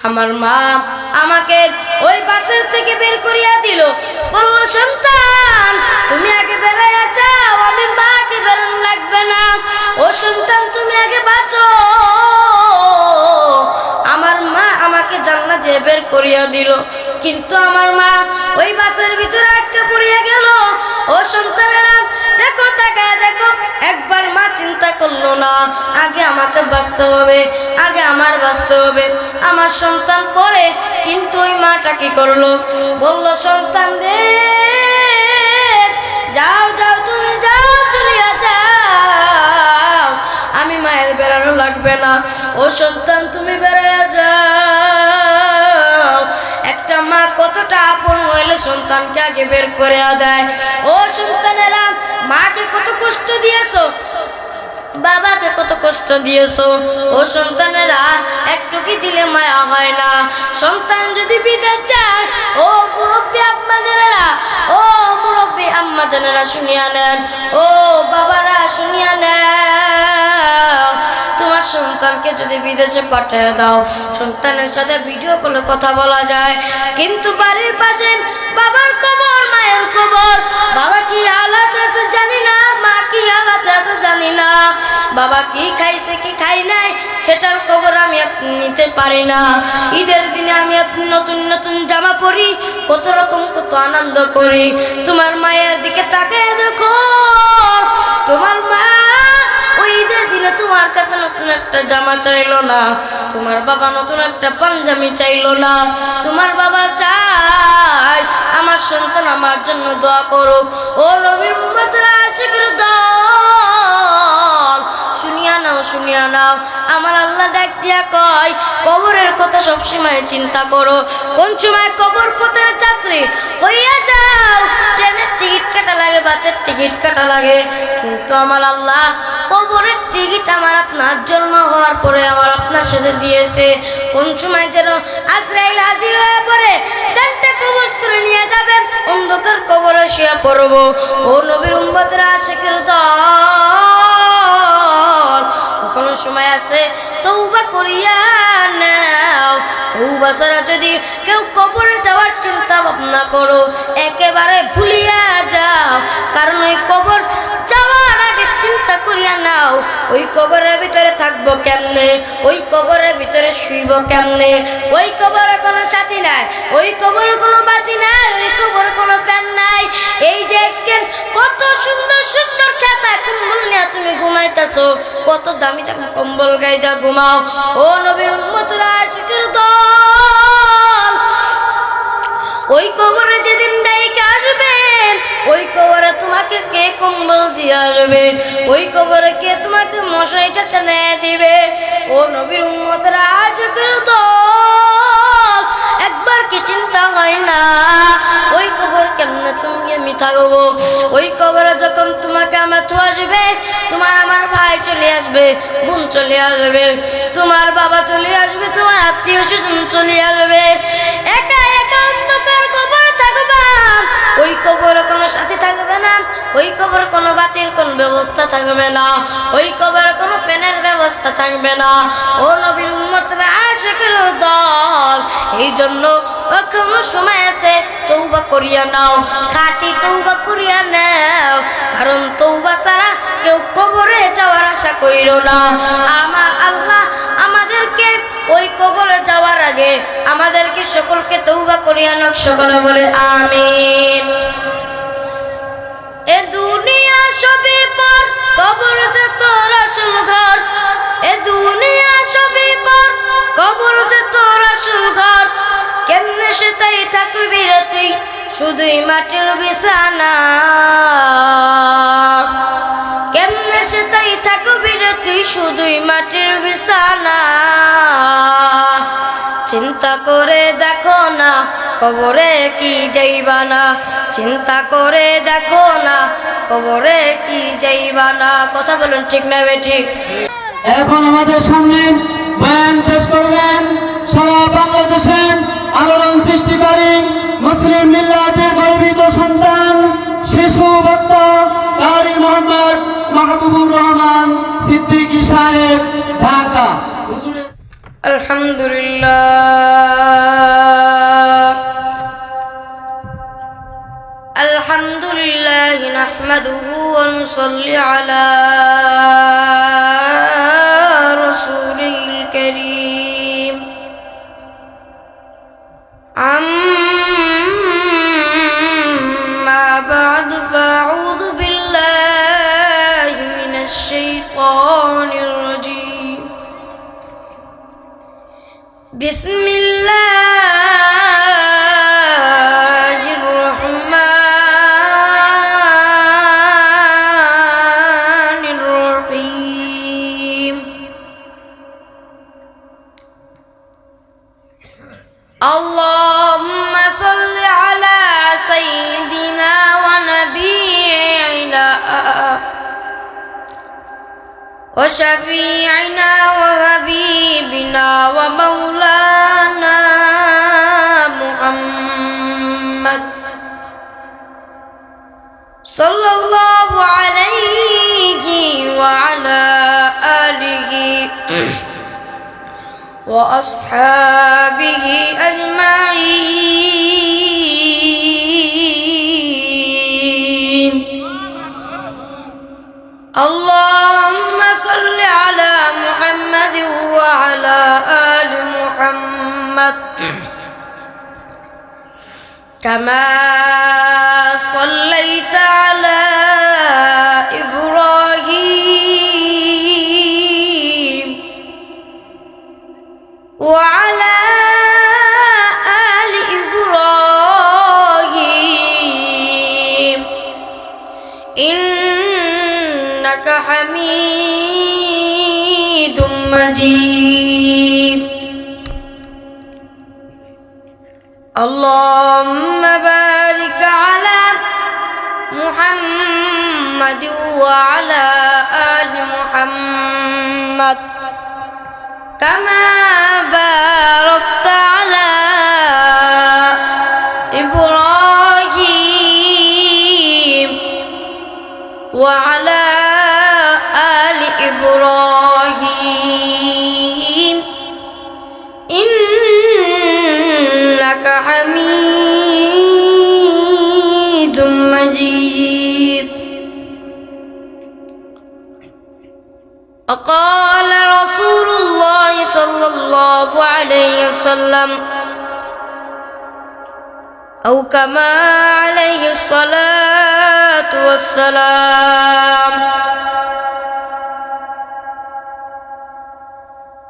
আমার মা আমাকে ওই বাসের থেকে বের করিয়া দিল, বলল সন্তান তুমি আগে বেরিয়ে যাও, আমি মাকে বেরোনো লাগবে না। ও সন্তান তুমি আগে বাঁচো। আমার মা আমাকে জান্নাত দিয়ে বের করিয়া দিল, কিন্তু আমার মা ওই বাসের ভিতরে আটকে পড়িয়া গেল। ও সন্তানেরা দেখো, তাকায় দেখো, একবার মা চিন্তা করলো না আগে আমাকে বাঁচতে হবে, আগে আমার বাঁচতে হবে, আমার সন্তান পরে। কিন্তু ওই মাটা কি করলো, বলল সন্তান রে যাও যাও, তুমি যাও, চলিয়া যাও, আমি মায়ের বেড়ানো লাগবে না। ও সন্তান তুমি বেড়াইয়া যাও। একটা মা কতটা আপন হইলে সন্তানকে আগে বের করে দেয়। ও সন্তানেরা মাকে কত কষ্ট দিয়েছো, বাবাকে কত কষ্ট দিয়েছো। ও সন্তানেরা একটু কি দিলে মায়া হয় না? সন্তান যদি বিদেশ যায়, ও মুরব্বী আম্মা জানেরা, ও মুরব্বী আম্মা জানেরা শুনিয়া নেন, ও বাবারা শুনিয়া নেন, তোমার সন্তানকে যদি বিদেশে পাঠিয়ে দাও, সন্তানের সাথে ভিডিও কলে কথা বলা যায়, কিন্তু বাড়ির পাশে বাবার কবর, মায়ের কবর, বাবা কি হালাত আছে জানি না, মা কি হালাত আছে জানি না, বাবা কি খাইছে কি খাই নাই সেটার খবর আমি আপনি নিতে পারি না। ঈদের দিনে আমি আপনি নতুন নতুন জামা পরি, কত রকম কত আনন্দ করি। তোমার মায়ের দিকে তাকিয়ে দেখো, তোমার মা ওই ঈদের দিনে তোমার কাছে নতুন একটা জামা চাইলো না, তোমার বাবা নতুন একটা পাঞ্জাবি চাইলো না, তোমার বাবা চাই আমার সন্তান আমার জন্য দোয়া করো। ও নবীর উম্মতেরা, আশিকের দল, শুনিয়া নাও, শুনিয়া নাও, আমার আল্লাহ ডাক দিয়া কয় কবরের কথা সবসময় চিন্তা করো। কোন সময় কবর পথের যাত্রী হইয়া যাও, ট্রেনের টিকিট কাটা লাগে, বাসের টিকিট কাটা লাগে, কিন্তু আমার আল্লাহ কবরের টিকিট আমার আপনার জন্ম হওয়ার পরে আমার আপনার সাথে দিয়েছে। কোন সময় যেন আজরাইল হাজির হয়ে পড়ে জানটা কবজ করে নিয়ে যাবে, অন্ধকার কবরে শুয়ে পড়বো। ও নবীর উম্মতেরা, আশিকের দল, কোন সময় আছে তওবা করিয়া নাও। তওবা ছাড়া যদি কেউ কবরে যাওয়ার চিন্তা ভাবনা করো, একেবারে ভুলিয়া যাও, কারণ ওই কবর যাওয়ার আগে চিন্তা করিয়া নাও ওই কবরের ভিতরে থাকবো কেমনে, ওই কবরের ভিতরে শুইব কেমনে, ওই কবরে কোনো সাথী নাই, ওই কবরে কোনো বাতি নাই, ওই কবরে কোনো ফ্যান নাই। এই যে আজকে কত সুন্দর সুন্দর খেতা কম্বল নিয়ে তুমি ঘুমাইতেছো, কত দামি দামি কম্বল গাইদা ঘুমাও। ও নবীর উম্মতরা, আশিকের দল, ওই কবরে যেদিন ডাইকে আসবেন, ওই কবরে তোমাকে কে কম্বল দিয়ে আসবে, ওই কবরে কে তোমাকে মশারিটা টেনে দিবে? ও নবীর উম্মতেরা, আশিকের দল, একবার কি চিন্তা হয় না ওই কবর কেমনে তুমি আমি থাকবো? ওই কবরে যখন তোমাকে আমার তো আসবে, তোমার আমার ভাই চলে আসবে, বোন চলে আসবে, তোমার বাবা চলে আসবে, তোমার আত্মীয় স্বজন চলে আসবে, একা একা অন্ধকার কবরে থাকবা। ওই কবরে কোনো সাথী থাকবে না, ওই কবরে কোনো বাতির কোন ব্যবস্থা থাকবে না, ওই কবরে কোনো ফ্যানের ব্যবস্থা থাকবে না। ও নবীর উম্মতরা, আশিকের দল, এই জন্য কোনো সময় আছে তওবা করিয়া নাও, খাঁটি তওবা করিয়া নাও, কারণ তওবা ছাড়া কেউ কবরে যাওয়ার আশা কইরো না। আমার আল্লাহ আমাদেরকে ওই কবরে যাওয়ার আগে আমাদেরকে সকলকে তওবা করিয়া নাও, সকলে বলে আমিন। এ দুনিয়া সবই পর, কবর যে তোর আসল ঘর, এ দুনিয়া সবই পর, কবর যে তোর আসল ঘর, কেমনে সেটাই থাকবি রে তুই, শুধুই মাটির বিছানা, কেমনে সেটাই থাকবি রে তুই, শুধুই মাটির বিছানা। চিন্তা করে দেখো না কবরে কি যাইবা না, চিন্তা করে দেখো না কবরে কি যাইবা না। কথা বলুন ঠিক না বেঠিক? এখন আমাদের সামনে বয়ান পেশ করবেন সারা বাংলাদেশের আলোড়ন সৃষ্টিকারী মুসলিম মিল্লাতের গর্বিত সন্তান, শিশু বক্তা কারি মোহাম্মদ মাহবুবুর রহমান সিদ্দিকী সাহেব, ঢাকা। আলহামদুলিল্লাহ। نحمده ونصلي على رسوله الكريم أما بعد فأعوذ بالله من الشيطان الرجيم بسم الله الرحمن الرحيم اللهم صل على سيدنا ونبينا وشفيعنا وحبيبنا ومولانا محمد صلى الله عليه وعلى آله وأصحابه أجمعين اللهم صل على محمد وعلى آل محمد كما صليت على إبراهيم وعلى آل إبراهيم إنك حميد مجيد اللهم بارك على محمد وعلى آل محمد كما باركت على إبراهيم وعلى آل إبراهيم إنك حميد مجيد وقال رسول الله صلى الله عليه وسلم أو كما عليه الصلاة والسلام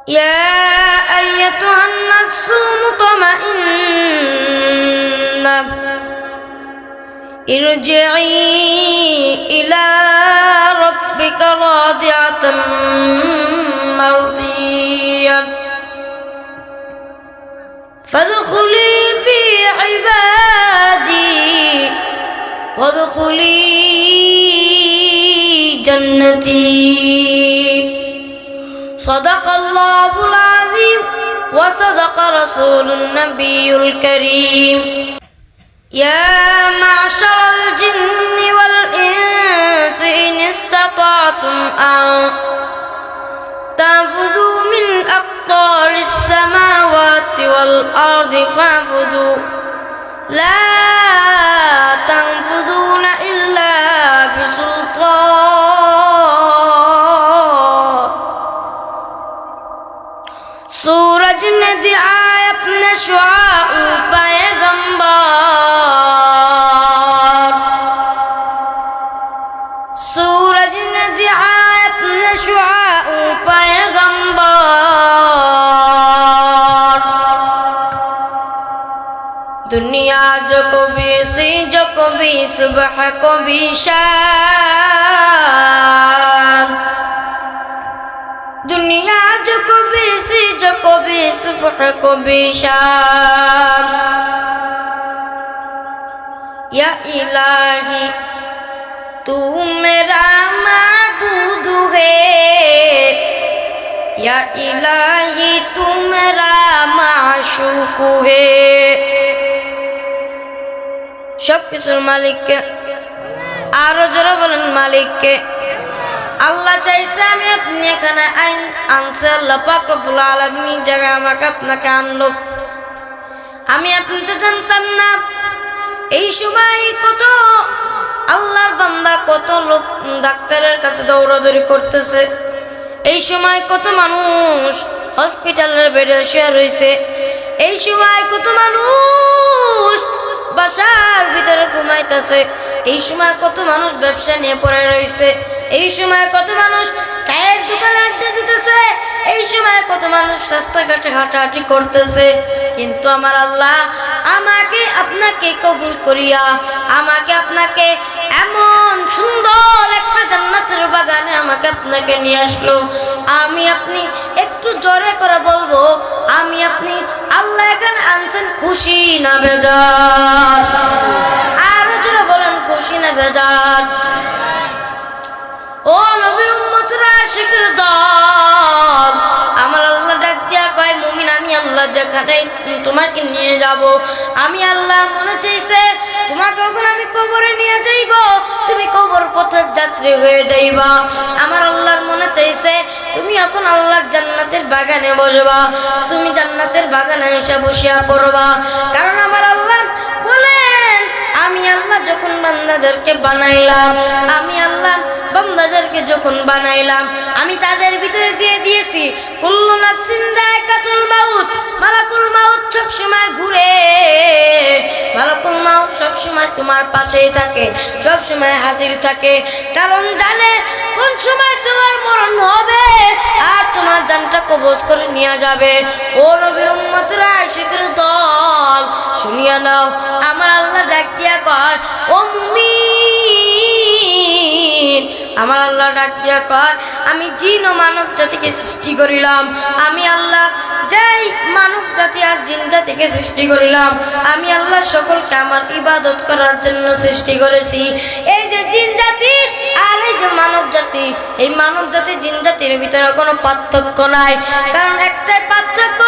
يا أيتها النفس المطمئنة ارجعي إلى ربك راضعة مرضية فادخلي في عبادي وادخلي جنتي صدق الله العظيم وصدق رسول النبي الكريم يا معشر الجن والإنس إن استطعتم أن تنفذوا من أقطار السماوات والأرض فانفذوا لا تنفذون إلا بسلطان सूरज ने दिखाए अपने शुआ पैगंबर सूरज ने दिखाए अपने शुआ पैगंबर दुनिया जो कभी सी जो कभी सुबह को भी शाम दुनिया जो कभी सी जो कभी सुबह को भी शाम या इलाही तू मेरा माबूद है या इलाही तू मेरा माशूक है सब किसुर मालिक के आरो जरा बोलन मालिक के আল্লাহ চাইছে আমি আপনি এখানে আনছে আল্লাহ পাক রব্বুল আলামিন জায়গায় আমাকে আপনাকে আনলো আমি আপনি তো জানতাম না এই সময় কত আল্লাহর বান্দা কত লোক ডাক্তারের কাছে দৌড়াদৌড়ি করতেছে, এই সময় কত মানুষ হসপিটালের বেডে শুয়ে রয়েছে, এই সময় কত মানুষ বাসার ভিতরে ঘুমাইতেছে, এই সময় কত মানুষ ব্যবসা নিয়ে পড়ে রয়েছে, এই সময় কত মানুষ চায়ের দোকানে আড্ডা দিতেছে, এই সময় কত মানুষ রাস্তাঘাটে হাঁটাহাঁটি করতেছে। কিন্তু আমার আল্লাহ আমাকে আপনাকে কবুল করিয়া আমাকে আপনাকে এমন সুন্দর একটা জান্নাতের বাগানে আমাকে আপনাকে নিয়ে আসলো। আমি আপনি একটু জোরে করে বলবো, আমি আপনি আল্লাহ এখানে আনছেন খুশি না বেজার? আরো জোরে বলেন, খুশি না বেজার? ও নবীর উম্মতরা, আশিকের দল, আমার আল্লাহ ডাক দিয়া কয়, মুমিন আমি আল্লাহ যেখানে তোমাকে নিয়ে যাব, আমি আল্লাহ মনে চাইছে তোমাকে যখন আমি কবরে নিয়ে যাইব, তুমি কবর পথের যাত্রী হয়ে যাইবা। আমার আল্লাহর মনে চাইছে তুমি এখন আল্লাহর জান্নাতের বাগানে বসবা, তুমি জান্নাতের বাগানে এসে বসিয়া পড়বা। কারণ আমার আল্লাহ বলেন, আমি আল্লাহ যখন বান্দাদেরকে বানাইলাম, আমি আল্লাহ বান্দাদেরকে যখন বানাইলাম, আমি তাদের ভিতরে দিয়ে দিয়েছি কুল্লু নাফসিন যায়কাতুল মাউত, মালাকুল মাউত সব সময় ঘুরে, মালাকুল মাউত সব সময় তোমার পাশেই থাকে, সব সময় হাজির থাকে, কারণ জানে কোন সময় তোমার মরণ হবে আর তোমার জানটা কবজ করে নিয়ে যাবে। ও নবীর উম্মতরা, আশিকের দল, শুনিয়া নাও, আমার আল্লাহ ডাক দিয়া কয়, ও মুমিন, আমার আল্লাহ ডাক দিয়া কয়, আমি জিন ও মানব জাতিকে সৃষ্টি করিলাম, আমি আল্লাহ যেই মানব জাতি আর জিন জাতিকে সৃষ্টি করিলাম, আমি আল্লাহ সকলকে আমার ইবাদত করার জন্য সৃষ্টি করেছি। এই যে জিন জাতি আর এই যে মানব জাতি, এই মানব জাতি জিন জাতির ভিতরে কোনো পার্থক্য নাই, কারণ একটাই পার্থক্য,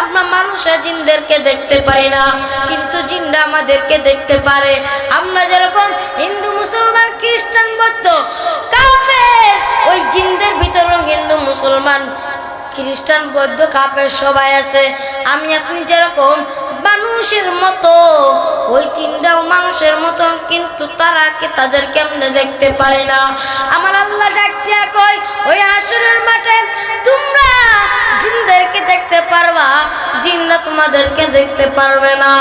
আমরা মানুষের জিনদেরকে দেখতে পারি না, কিন্তু জিনরা আমাদেরকে দেখতে পারে। আমরা যেরকম হিন্দু, মুসলমান, খ্রিস্টান, বৌদ্ধ, কাফের, ওই জিনদের ভিতরেও হিন্দু, মুসলমান, খ্রিস্টান, বৌদ্ধ, কাফের সবাই আছে। আমি আপনি যেরকম মানুষের মতো, ওই জিনরাও মানুষের মতন, কিন্তু তারাকে তাদের কেমনে দেখতে পারে না। আমার আল্লাহ ডাক দিয়া কয়, ওই হাসরের মাঠে তোমরা জিনদেরকে দেখতে পারবা, জিনরা তোমাদেরকে দেখতে পারবে না।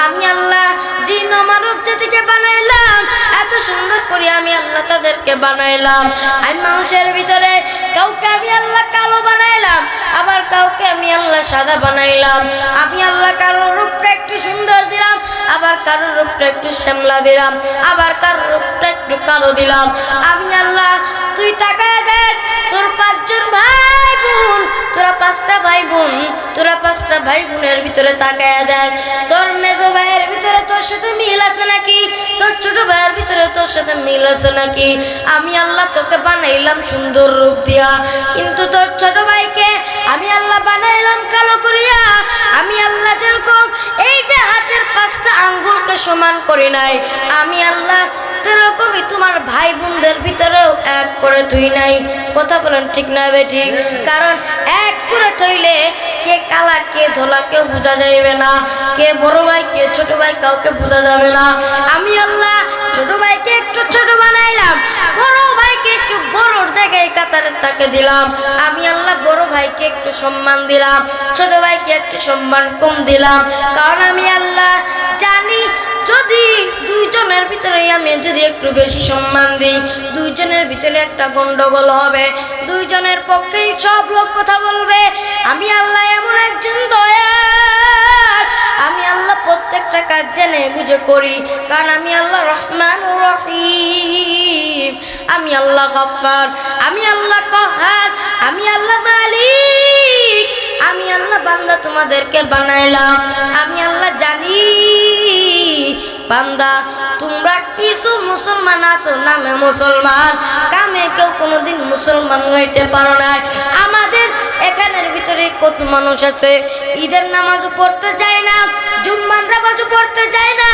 আমি আল্লাহ জিন ও মানব জাতিকে বানাইলাম, এত সুন্দর করে আমি আল্লাহ তাদেরকে বানাইলাম। আর মানুষের ভিতরে কাউকে আমি আল্লাহ কালো বানাইলাম, আবার কাউকে আমি আল্লাহ সাদা বানাইলাম। আমি আল্লাহ কারোর রূপটা একটু সুন্দর দিলাম, আবার কারোর রূপটা একটু শ্যামলা দিলাম, আবার কারোর রূপটা একটু কালো দিলাম। আমি আল্লাহ, তুই তাকায় দেখ, তোর পাঁচজন ভাই বোন, তোরা পাঁচটা ভাই বোন, তোরা পাঁচটা ভাই বোনের ভিতরে তাকায় দেখ, তোর মেজো ভাইয়ের ভিতরে তোর সাথে মিল আছে নাকি, তোর ছোট ভাইয়ের ভিতরে তোর সাথে মিল আছে নাকি। আমি আল্লাহ তোকে বানাইলাম সুন্দর রূপ দিয়া, কিন্তু তোর ছোট ভাইকে আমি আল্লাহ বানাইলাম কালো করিয়া। আমি আল্লাহ যেরকম এই যে হাতের পাঁচটা আঙ্গুলকে সমান করি নাই, আমি আল্লাহ তেরকমই তোমার ভাই বোনদের ভিতরেও এক করে তুই নাই। কথা বলেন ঠিক না বেটি? কারণ এক করে তৈলে কে কালা কে ধলা কেউ বোঝা যাবে না, কে বড় ভাই কে ছোট ভাই কাউকে বোঝা যাবে না। আমি আল্লাহ ছোট ভাইকে একটু ছোট বানাইলাম, বড় ভাইকে একটু বড়র জায়গায় কাতারে তাকে দিলাম। আমি আল্লাহ বড় ভাইকে একটু সম্মান দিলাম, ছোট ভাইকে একটু সম্মান কম দিলাম, কারণ আমি আল্লাহ জানি যদি দুইজনের ভিতরে আমি যদি একটু বেশি সম্মান দিই, দুইজনের ভিতরে একটা গন্ডগোল হবে, দুইজনের পক্ষেই সব লোক কথা বলবে। আমি আল্লাহ এমন একজন দয়ার, আমি আল্লাহ প্রত্যেকটা কাজ জেনে বুঝে করি, কারণ আমি আল্লাহ রহমানুর রহিম, আমি আল্লাহ গফফার, আমি আল্লাহ কহার, আমি আল্লাহ মালিক। আমি আল্লাহ বান্দা তোমাদেরকে বানাইলাম, আমি আল্লাহ জানি বান্দা তোমরা কিছু মুসলমান আছো, নামে মুসলমান, কামে কেউ কোনোদিন মুসলমান হইতে পারো না। আমাদের এখানের ভিতরে কত মানুষ আছে ঈদের নামাজও পড়তে যায় না, জুম্মার নামাজও পড়তে যায় না,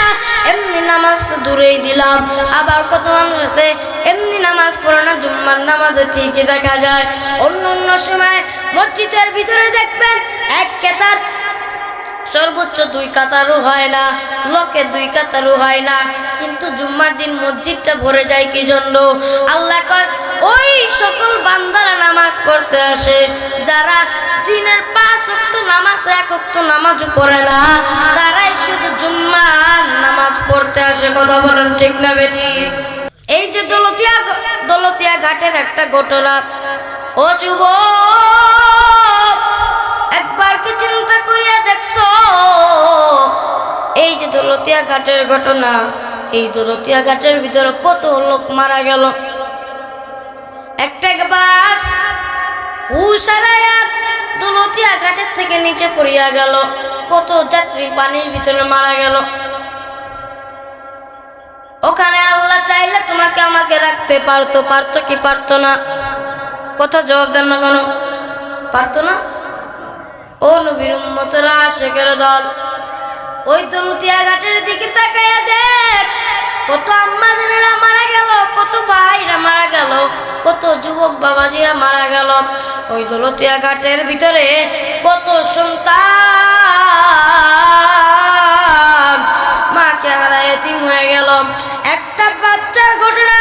এমনি নামাজ তো দূরেই দিলাম। আবার কত মানুষ আছে এমনি নামাজ পড়ে না, জুম্মার নামাজে ঠিকই দেখা যায়। অন্য অন্য সময় মসজিদের ভিতরে দেখবেন এক কেতার সর্বোচ্চ 2 কাতারও হয় না, লোকে 2 কাতারও হয় না, কিন্তু জুম্মার দিন মসজিদটা ভরে যায় কি জন্য? আল্লাহ কয় ওই সকল বান্দারা নামাজ পড়তে আসে যারা দিনের 5 ওয়াক্ত নামাজ 1 ওয়াক্ত নামাজ পড়ে না, তারাই শুধু জুম্মার নামাজ পড়তে আসে। কথা বলেন ঠিক না বেটি? এই যে দৌলতিয়া ঘাটের একটা ঘটনা, ও যুবক একবার কি চিন্তা করিয়া দেখছো? এই যে দৌলতিয়া ঘাটের ঘটনা, এই দৌলতিয়া ঘাটের ভিতরে কত লোক মারা গেল। একটা বাস হুশারায়া দৌলতিয়া ঘাটের থেকে নিচে পড়িয়া গেল, কত যাত্রী পানির ভিতরে মারা গেল। ওখানে আল্লাহ চাইলে তোমাকে আমাকে রাখতে পারতো, পারতো কি পারতো না? কথা জবাব দেন না কেন? পারতো না? ও নবীর উম্মতরা, আশিকের দল, ওই দৌলতিয়া ঘাটের দিকে তাকাইয়া দেখ, কত আম্মা জানেরা মারা গেল, কত ভাইরা মারা গেল, কত যুবক বাবাজিরা মারা গেল। ওই দৌলতিয়া ঘাটের ভিতরে কত সন্তান মাকে হারায় এতিম হয়ে গেল। একটা বাচ্চার ঘটনা,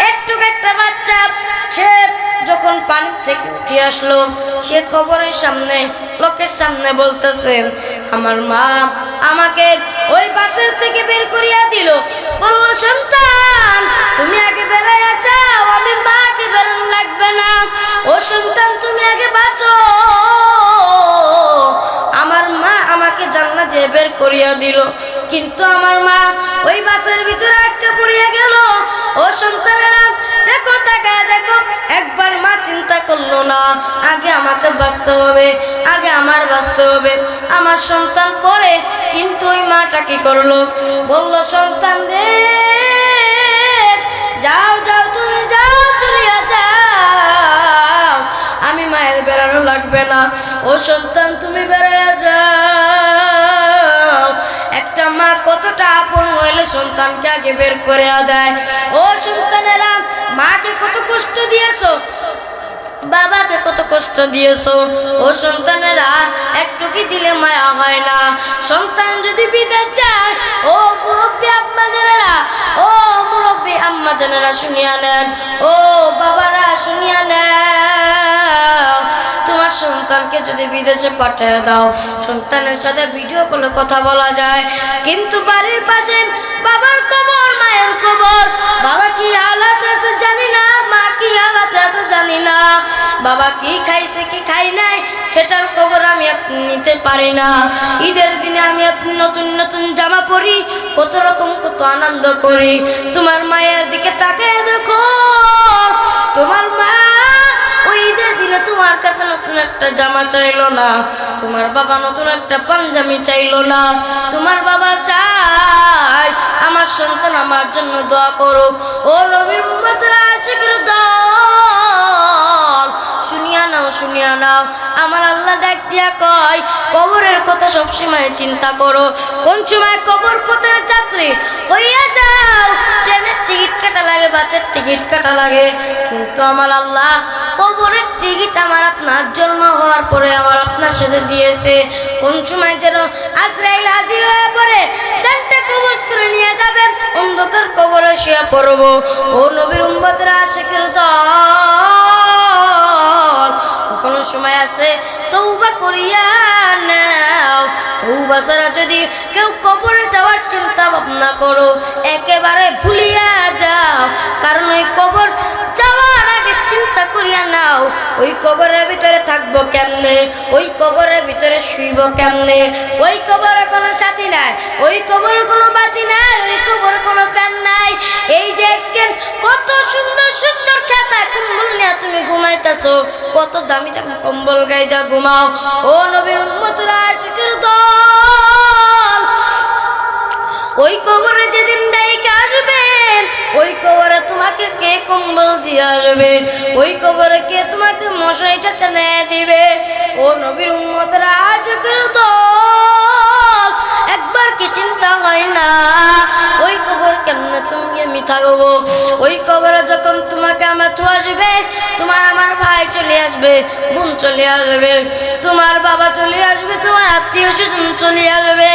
একটা বাচ্চা সে যখন পানি থেকে উঠে আসলো, সে খবরের সামনে লোকের সামনে বলতেছে, আমার মা আমাকে ওই বাসের থেকে বের করিয়া দিল, বলল সন্তান তুমি আগে বেড়াইয়া যাও, আমি মাকে বেরোনো লাগবে না, ও সন্তান তুমি আগে বাঁচো। আমার মা আমাকে জান্নাত দিয়ে বের করিয়া দিল, কিন্তু আমার মা ওই বাসের ভিতরে আটকে পড়িয়া গেল। ও সন্তানেরা দেখো, তাকায় দেখো, একবার মা চিন্তা করলো না, আগে আমাকে বাঁচতে হবে, আগে আমার বাঁচতে হবে, আমার সন্তান পরে। কিন্তু ওই মাটা কি করলো? বলল সন্তান রে যাও যাও, তুমি যাও, চলিয়া যাও, আমি মায়ের বেড়ানো লাগবে না, ও সন্তান তুমি বেড়াইয়া যাও। একটা মা কতটা আপন হইলে সন্তানকে আগে বের করে দেয়। ও সন্তানেরা, মাকে কত কষ্ট দিয়েছো, বাবাকে কত কষ্ট দিয়েছো, ও সন্তানেরা একটু কি দিলে মায়া হয় না? সন্তান যদি বিদেশ যায়, ও মুরব্বী আম্মা জানেরা, ও মুরব্বী আম্মা জানেরা শুনিয়া নেন, ও বাবারা শুনিয়া নেন, তোমার সন্তানকে যদি বিদেশে পাঠিয়ে দাও, সন্তানের সাথে ভিডিও কলে কথা বলা যায়, কিন্তু বাড়ির পাশে বাবার কবর, মায়ের কবর, বাবা কি হালাত আছে জানি না, মা কি হালাত আছে জানি না, বাবা কি খাইছে কি খাই নাই সেটার খবর আমি আপনি নিতে পারি না। ঈদের দিনে আমি আপনি নতুন নতুন জামা পরি, কত রকম কত আনন্দ করি। তোমার মায়ের দিকে তাকিয়ে দেখো, তোমার মা ওই ঈদের দিনে তোমার কাছে নতুন একটা জামা চাইলো না, তোমার বাবা নতুন একটা পাঞ্জাবি চাইলো না, তোমার বাবা চায় আমার সন্তান আমার জন্য দোয়া করো। ও নবীর উম্মতরা, আশিকের দল, শুনিয়া নাও, শুনিয়া নাও, আমার আল্লাহ ডাক দিয়া কয় কবরের কথা সবসময় চিন্তা করো। কোন সময় কবর পথের যাত্রী হইয়া যাও, ট্রেনের টিকিট কাটা লাগে, বাসের টিকিট কাটা লাগে, কিন্তু আমার আল্লাহ কবরের টিকিট আমার আপনার জন্ম হওয়ার পরে আমার আপনার সাথে দিয়েছে। কোন সময় যেন আজরাইল হাজির হয়ে পড়ে জানটা কবজ করে নিয়ে যাবে, অন্ধকার কবরে শুয়ে পড়বো। ও নবীর উম্মতেরা, আশিকের দল, কোন সময় আছে তওবা করিয়া নাও। তওবা ছাড়া যদি কেউ কবরে যাওয়ার চিন্তা ভাবনা করো, একেবারে ভুলিয়া যাও, কারণ ওই কবর যাওয়ার আগে চিন্তা করিয়া নাও, ওই কবরের ভিতরে থাকবো কেমনে, ওই কবরের ভিতরে শুইব কেমনে, ওই কবরে কোনো সাথী নাই, ওই কবরে কোনো বাতি নাই, ওই কবরে কোনো ফ্যান নাই। এই যে আজকের কত সুন্দর সুন্দর খেতা কম্বল নিয়ে তুমি ঘুমাইতেছো, কত দামি দামি কম্বল গাইদা ঘুমাও। ও নবীর উম্মতরা, আশিকের দল, ওই কবরে যেদিন ডাইকে আসবেন, ওই কবরে তোমাকে কে কম্বল দিয়ে আসবে, ওই কবরে কে তোমাকে মশারিটা টেনে দিবে? ও নবীর উম্মতরা, আশিকের দল, একবার কি চিন্তা হয় না ওই কবর কেমনে তুমি আমি থাকবো? ওই কবরে যখন তোমাকে আমার তো আসবে, তোমার আমার ভাই ভাই চলে আসবে, বোন চলে আসবে, তোমার বাবা চলে আসবে, তোমার আত্মীয় স্বজন চলে আসবে,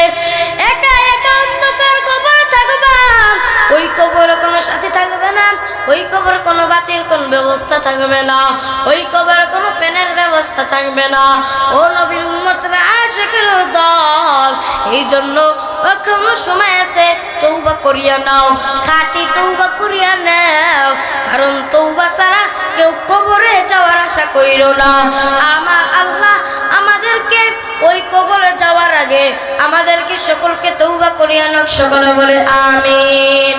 একা একা অন্ধকার কবরে থাকবা। ওই কবরে কোনো সাথী থাকবে না, ওই কবরে কোনো বাতির কোনো ব্যবস্থা থাকবে না, ওই কবরে কোনো ফ্যানের ব্যবস্থা থাকবে না। ও নবীর উম্মতরা আশিকের দল, এই জন্য এখনো সময় আছে, তওবা করিয়া নাও, খাঁটি তওবা করিয়া নাও, কারণ তওবা ছাড়া কেউ কবরে যাওয়ার আশা কইরো না। আমার আল্লাহ আমাদেরকে ওই কবরে যাওয়ার আগে আমাদেরকে সকলকে তওবা করিয়া নাও, সকলে বলে আমিন।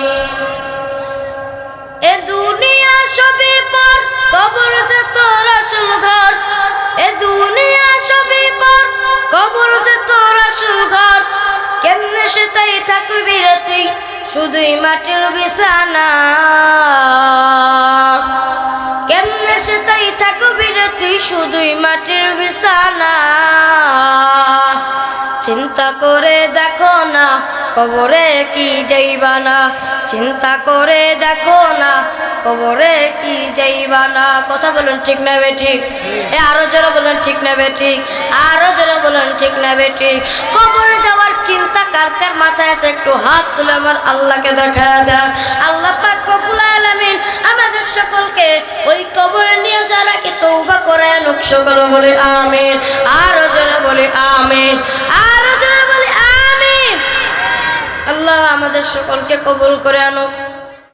এ দুনিয়া সবই পর, কবর যে তোর আসল ঘর, এ দুনিয়া সবই পর, কবর যে তোর আসল ঘর, কেমনে সেটাই থাকবি রে তুই, শুধুই মাটির বিছানা, কেমনে সেটাই থাকবি রে তুই, শুধুই মাটির বিছানা। চিন্তা করে দেখো না কবরে কি যাইবা না, চিন্তা করে দেখো না কবরে কি যাইবা না। কথা বলুন ঠিক না বেঠিক? আরো জোরে বলুন ঠিক না বেঠিক? আরো জোরে বলুন ঠিক না বেঠিক? কবরে যাওয়ার চিন্তা কার কার মাথায় আছে একটু হাত তুলে আমার আল্লাহকে দেখা দেন। আল্লাহ পাক রব্বুল আলামিন আমাদের সকলকে ওই কবরে নিয়ে যারা কি তওবা করে আনুক, সকলে বলে আমিন। আরো জোরে বলে আমিন, আরো জোরে বলে আমিন। আল্লাহ আমাদের সকলকে কবুল করে আনুক।